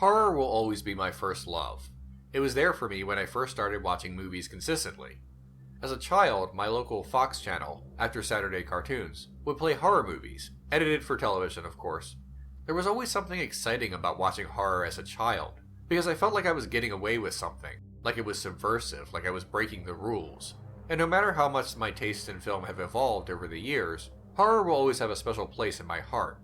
Horror will always be my first love. It was there for me when I first started watching movies consistently. As a child, my local Fox channel, after Saturday cartoons, would play horror movies, edited for television of course. There was always something exciting about watching horror as a child, because I felt like I was getting away with something, like it was subversive, like I was breaking the rules. And no matter how much my tastes in film have evolved over the years, horror will always have a special place in my heart.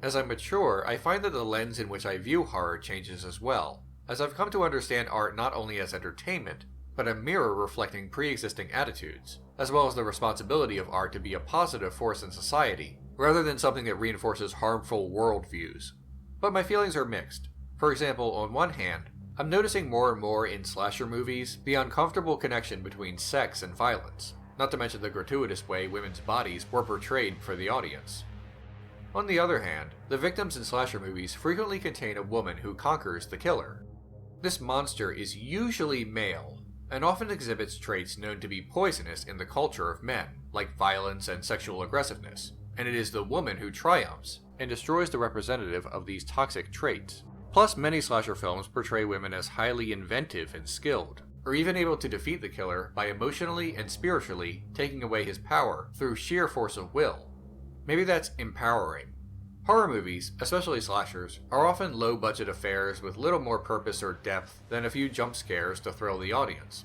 As I mature, I find that the lens in which I view horror changes as well, as I've come to understand art not only as entertainment, but a mirror reflecting pre-existing attitudes, as well as the responsibility of art to be a positive force in society, rather than something that reinforces harmful worldviews. But my feelings are mixed. For example, on one hand, I'm noticing more and more in slasher movies the uncomfortable connection between sex and violence, not to mention the gratuitous way women's bodies were portrayed for the audience. On the other hand, the victims in slasher movies frequently contain a woman who conquers the killer. This monster is usually male, and often exhibits traits known to be poisonous in the culture of men, like violence and sexual aggressiveness, and it is the woman who triumphs and destroys the representative of these toxic traits. Plus, many slasher films portray women as highly inventive and skilled, or even able to defeat the killer by emotionally and spiritually taking away his power through sheer force of will. Maybe that's empowering. Horror movies, especially slashers, are often low-budget affairs with little more purpose or depth than a few jump scares to thrill the audience.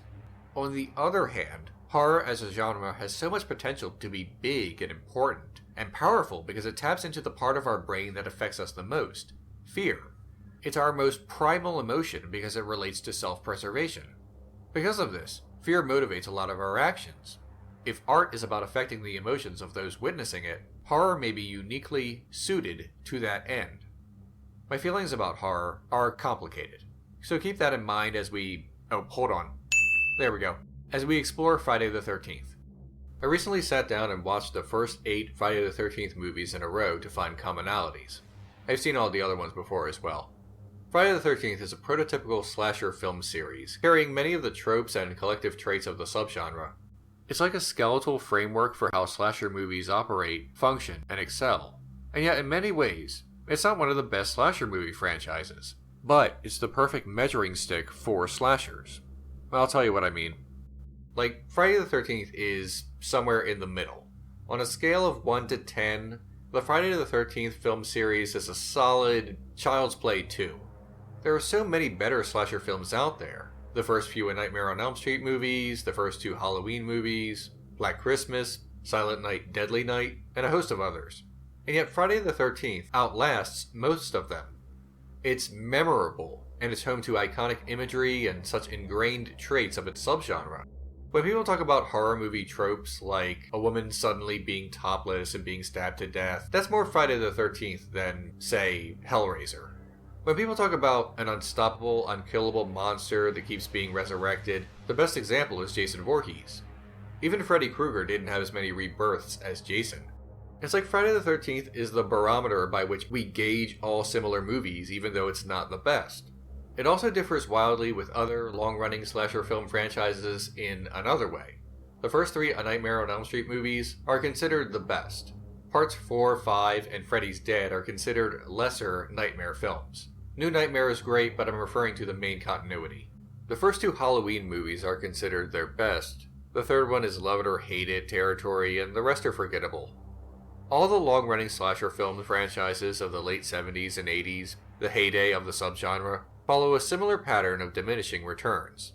On the other hand, horror as a genre has so much potential to be big and important, and powerful because it taps into the part of our brain that affects us the most, fear. It's our most primal emotion because it relates to self-preservation. Because of this, fear motivates a lot of our actions. If art is about affecting the emotions of those witnessing it, horror may be uniquely suited to that end. My feelings about horror are complicated, so keep that in mind as we... There we go. As we explore Friday the 13th. I recently sat down and watched the first 8 Friday the 13th movies in a row to find commonalities. I've seen all the other ones before as well. Friday the 13th is a prototypical slasher film series, carrying many of the tropes and collective traits of the subgenre. It's like a skeletal framework for how slasher movies operate, function, and excel. And yet in many ways, it's not one of the best slasher movie franchises. But it's the perfect measuring stick for slashers. I'll tell you what I mean. Like, Friday the 13th is somewhere in the middle. On a scale of 1 to 10, the Friday the 13th film series is a solid Child's Play 2. There are so many better slasher films out there. The first few Nightmare on Elm Street movies, the first 2 Halloween movies, Black Christmas, Silent Night, Deadly Night, and a host of others. And yet Friday the 13th outlasts most of them. It's memorable, and it's home to iconic imagery and such ingrained traits of its subgenre. When people talk about horror movie tropes like a woman suddenly being topless and being stabbed to death, that's more Friday the 13th than, say, Hellraiser. When people talk about an unstoppable, unkillable monster that keeps being resurrected, the best example is Jason Voorhees. Even Freddy Krueger didn't have as many rebirths as Jason. It's like Friday the 13th is the barometer by which we gauge all similar movies, even though it's not the best. It also differs wildly with other long-running slasher film franchises in another way. The first 3 A Nightmare on Elm Street movies are considered the best. Parts 4, 5, and Freddy's Dead are considered lesser Nightmare films. New Nightmare is great, but I'm referring to the main continuity. The first 2 Halloween movies are considered their best. The third one is love it or hate it territory, and the rest are forgettable. All the long-running slasher film franchises of the late 70s and 80s, the heyday of the subgenre, follow a similar pattern of diminishing returns.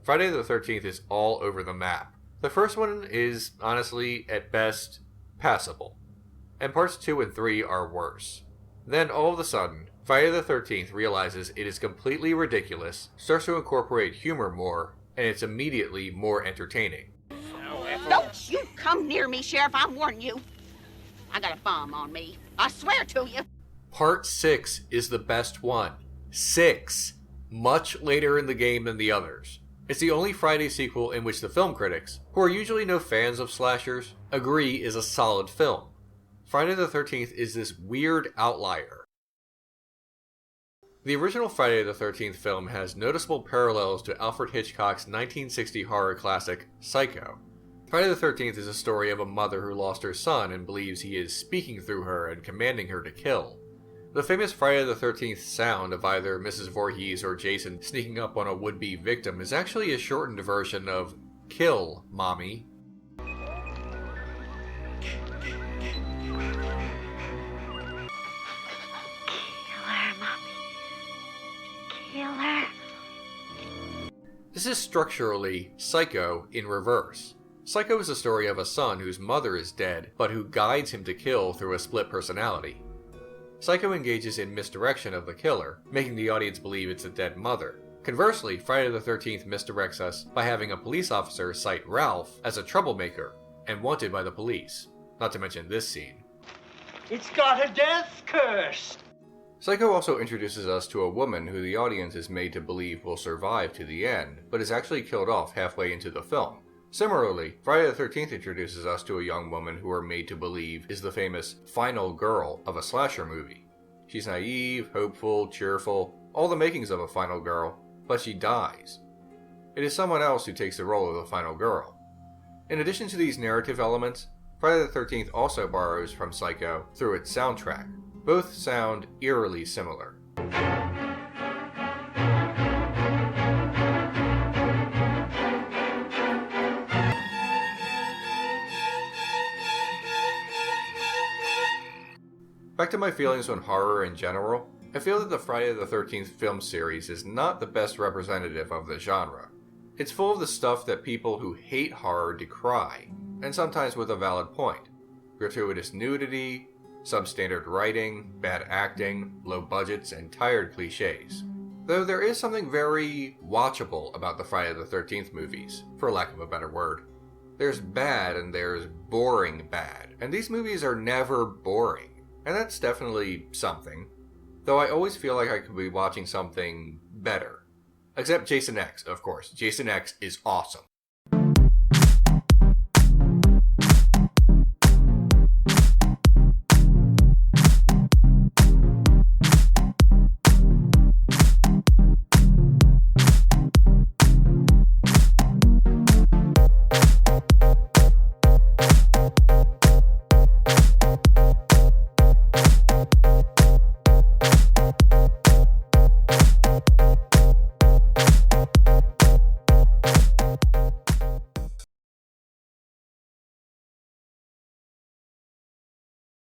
Friday the 13th is all over the map. The first one is, honestly, at best, passable. And parts 2 and 3 are worse. Then, all of a sudden, Friday the 13th realizes it is completely ridiculous, starts to incorporate humor more, and it's immediately more entertaining. Don't you come near me, Sheriff, I warn you. I got a bomb on me. I swear to you. Part 6 is the best one. 6. Much later in the game than the others. It's the only Friday sequel in which the film critics, who are usually no fans of slashers, agree is a solid film. Friday the 13th is this weird outlier. The original Friday the 13th film has noticeable parallels to Alfred Hitchcock's 1960 horror classic, Psycho. Friday the 13th is a story of a mother who lost her son and believes he is speaking through her and commanding her to kill. The famous Friday the 13th sound of either Mrs. Voorhees or Jason sneaking up on a would-be victim is actually a shortened version of "Kill, Mommy." This is structurally Psycho in reverse. Psycho is the story of a son whose mother is dead, but who guides him to kill through a split personality. Psycho engages in misdirection of the killer, making the audience believe it's a dead mother. Conversely, Friday the 13th misdirects us by having a police officer cite Ralph as a troublemaker and wanted by the police. Not to mention this scene. It's got a death curse! Psycho also introduces us to a woman who the audience is made to believe will survive to the end, but is actually killed off halfway into the film. Similarly, Friday the 13th introduces us to a young woman who we're made to believe is the famous final girl of a slasher movie. She's naive, hopeful, cheerful, all the makings of a final girl, but she dies. It is someone else who takes the role of the final girl. In addition to these narrative elements, Friday the 13th also borrows from Psycho through its soundtrack. Both sound eerily similar. Back to my feelings on horror in general, I feel that the Friday the 13th film series is not the best representative of the genre. It's full of the stuff that people who hate horror decry, and sometimes with a valid point. Gratuitous nudity, substandard writing, bad acting, low budgets, and tired cliches. Though there is something very watchable about the Friday the 13th movies, for lack of a better word. There's bad and there's boring bad, and these movies are never boring, and that's definitely something. Though I always feel like I could be watching something better. Except Jason X, of course. Jason X is awesome.